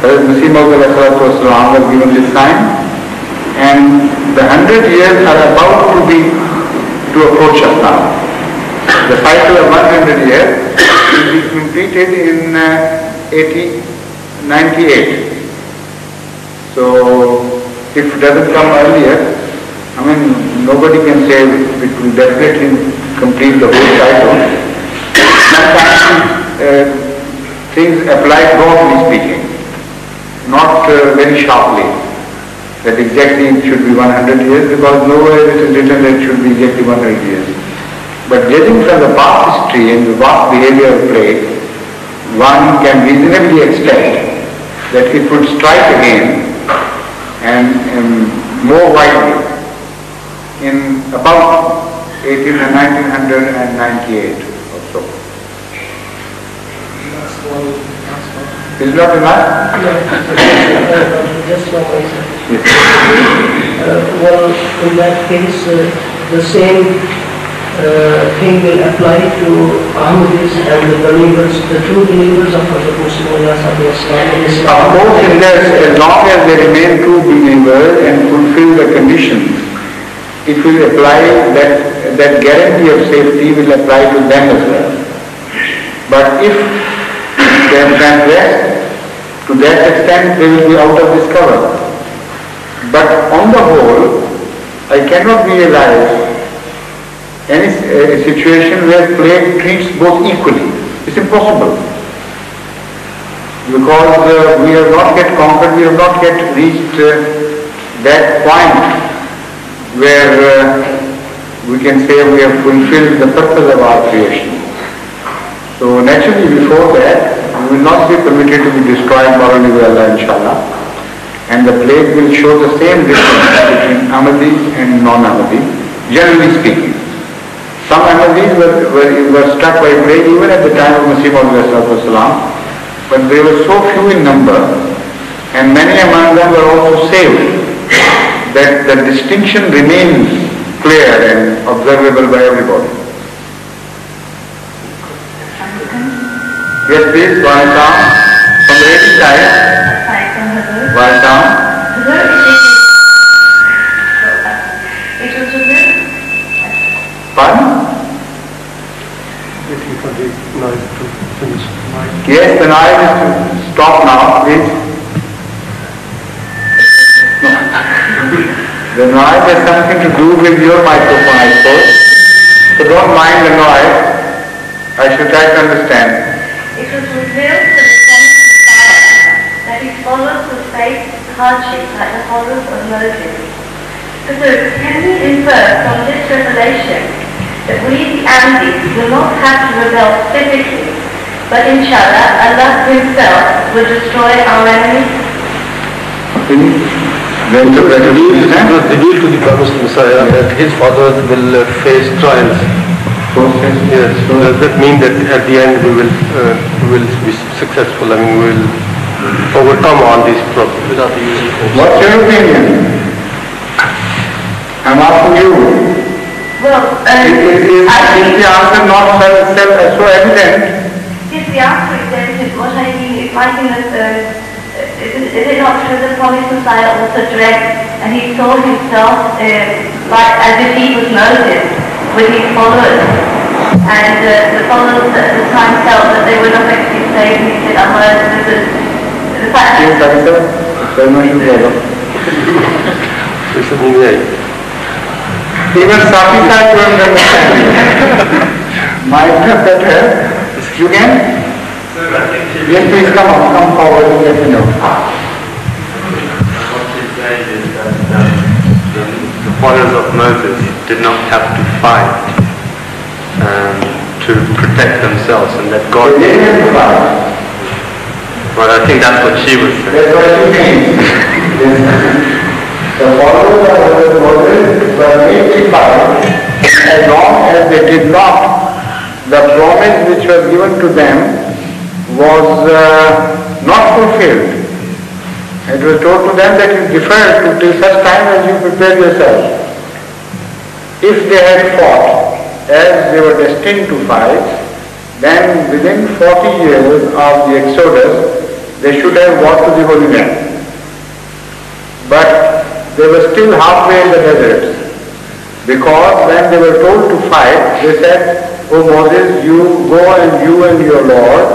Masih Maud was given this sign, and the 100 years are about to approach us now. The cycle of 100 years will be completed in 1898. So if it doesn't come earlier, I mean, nobody can say it will definitely complete the whole cycle. Sometimes things apply broadly speaking, not very sharply, that exactly it should be 100 years, because nowhere it is written that it should be exactly 100 years. But judging from the past history and the past behavior of plague, one can reasonably expect that it would strike again and more widely in about 1998 or so. Is not enough? Just one question. Yes. Well, in that case, the same thing will apply to Ahmadis and the believers, the true believers of Hazrat Muslim Islam. Of course, as long as they remain true believers and fulfill the conditions, it will apply, that guarantee of safety will apply to them as well. But if they have transgressed, to that extent they will be out of this cover. But on the whole, I cannot realize any situation where plague treats both equally. It's impossible. Because we have not yet conquered, we have not yet reached that point where we can say we have fulfilled the purpose of our creation. So naturally before that, we will not be permitted to be destroyed morally by Allah, inshallah. And the plague will show the same difference between Ahmadis and non-Ahmadis, generally speaking. Some Ahmadis were struck by plague even at the time of Masih Maud, but they were so few in number, and many among them were also saved, that the distinction remains clear and observable by everybody. Yes, please, one down. From the lady side. One down. Pardon? Yes, the noise is to stop now, please. No. The noise has something to do with your microphone, I suppose. So don't mind the noise. I should try to understand. It was revealed to the promised Messiah that his followers would face hardship like the followers of Moses. So can we infer from this revelation that we the Ahmadis will not have to rebel physically, but inshallah Allah himself will destroy our enemies? It was revealed to the promised Messiah that his followers will face trials. Yes. So does that mean that at the end we will be successful? I mean, we will overcome all these problems without the use of force? What's your opinion? I'm asking you. Well, is the answer not so evident? Yes, the answer is evident. What I mean is, I think that is it not true that the promised Messiah also dreamt, and he saw himself like as if he was Moses with his followers, and the followers at the time felt that they were not going to be saved, and he said, the fact even Safi Sahib couldn't understand. Might have better. You can? Yes, please come forward and let me know. What he said is that the followers of Moses did not have to fight to protect themselves, and that God They didn't fight. Well, I think that's what she was saying. That's what you mean. The followers of Moses were made to fight as long as they did not. The promise which was given to them was not fulfilled. It was told to them that you defer till such time as you prepare yourself. If they had fought as they were destined to fight, then within 40 years of the Exodus, they should have got to the Holy Land. But they were still halfway in the desert. Because when they were told to fight, they said, "Oh Moses, you go and you and your Lord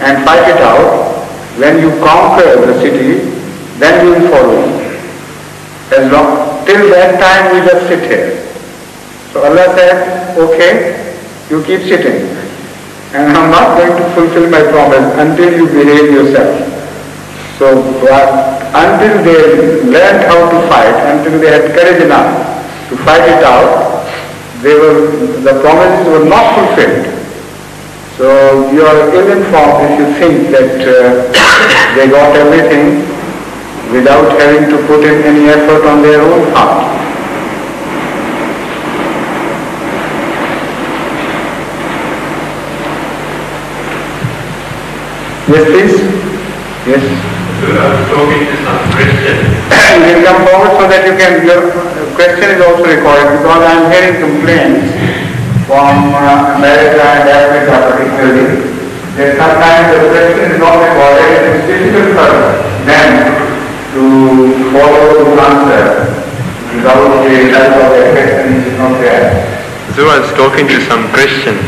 and fight it out. When you conquer the city, then we will follow you. Till that time we just sit here." So Allah said, "Okay, you keep sitting. And I'm not going to fulfill my promise until you behave yourself." So until they learned how to fight, until they had courage enough to fight it out, the promises were not fulfilled. So you are ill-informed if you think that they got everything without having to put in any effort on their own part. Yes, please. Yes. So I was talking to some Christians. You can come forward so that your question is also recorded, because I am hearing complaints from America and Africa particularly, that sometimes the question is not recorded and it's difficult for them to follow the answer without the help of their question which is not there. So I was talking to some Christians,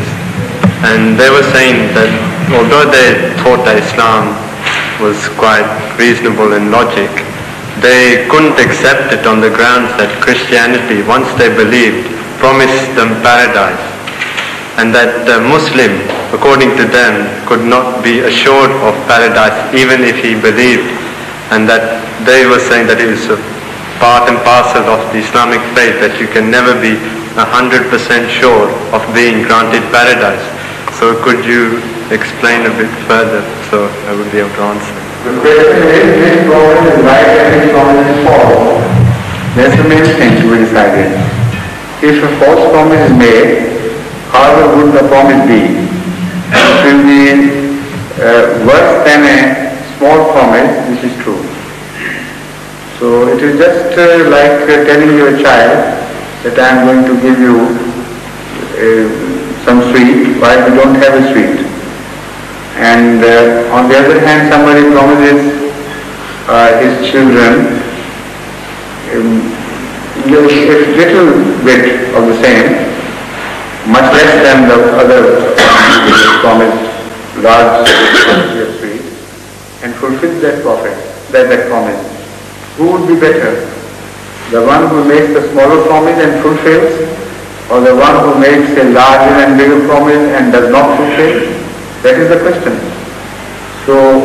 and they were saying that although they thought that Islam was quite reasonable in logic, they couldn't accept it on the grounds that Christianity, once they believed, promised them paradise, and that the Muslim, according to them, could not be assured of paradise even if he believed, and that they were saying that it is a part and parcel of the Islamic faith that you can never be 100% sure of being granted paradise. So could you explain a bit further so I would be able to answer? The question is, which promise is right and which promise is false? That's the main thing to be decided. If a false promise is made, however good the promise be, it will be worse than a small promise which is true. So it is just like telling your child that I am going to give you some sweet while you don't have a sweet. And on the other hand, somebody promises his children a little bit of the same, much less than the other promised large quantity of sweet, and fulfills that promise. Who would be better? The one who makes the smaller promise and fulfills, or the one who makes a larger and bigger promise and does not fulfill? That is the question. So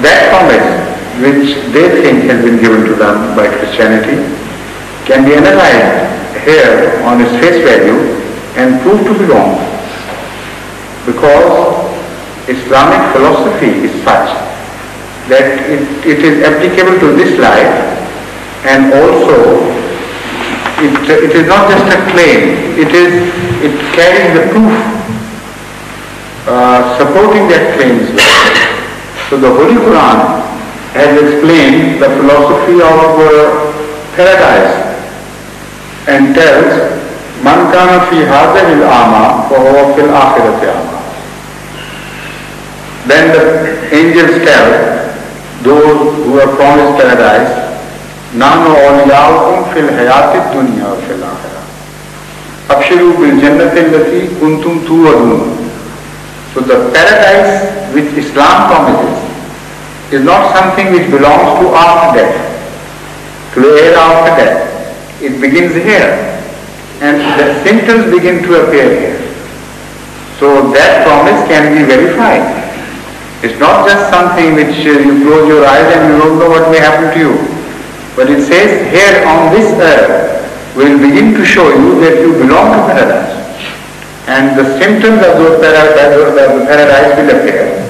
that promise which they think has been given to them by Christianity can be analyzed here on its face value and proved to be wrong, because Islamic philosophy is such that it is applicable to this life, and also it is not just a claim, it carries the proof supporting that claim as well. So the Holy Quran has explained the philosophy of paradise and tells, "Man kana fi hadhihi al-ama fa huwa fil akhirati ama." Then the angels tell those who are promised paradise, "Nahnu awliyaukum fil hayati dunya wa fil akhirah. Abshiru bil jannati allati kuntum tu'adun." So the paradise which Islam promises is not something which belongs to after death, to the era after death. It begins here, and the symptoms begin to appear here. So that promise can be verified. It's not just something which you close your eyes and you don't know what may happen to you. But it says here on this earth will begin to show you that you belong to paradise. And the symptoms of those paradise will appear.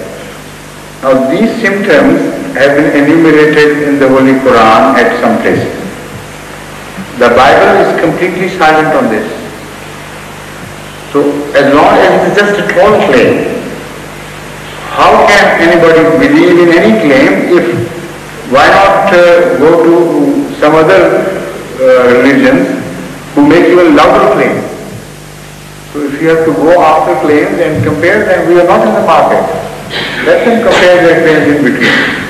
Now these symptoms have been enumerated in the Holy Quran at some places. The Bible is completely silent on this. So as long as it is just a tall claim, how can anybody believe in any claim if, why not go to some other religions who make even louder claims? So if you have to go after claims and compare them, we are not in the market. Let them compare their claims in between.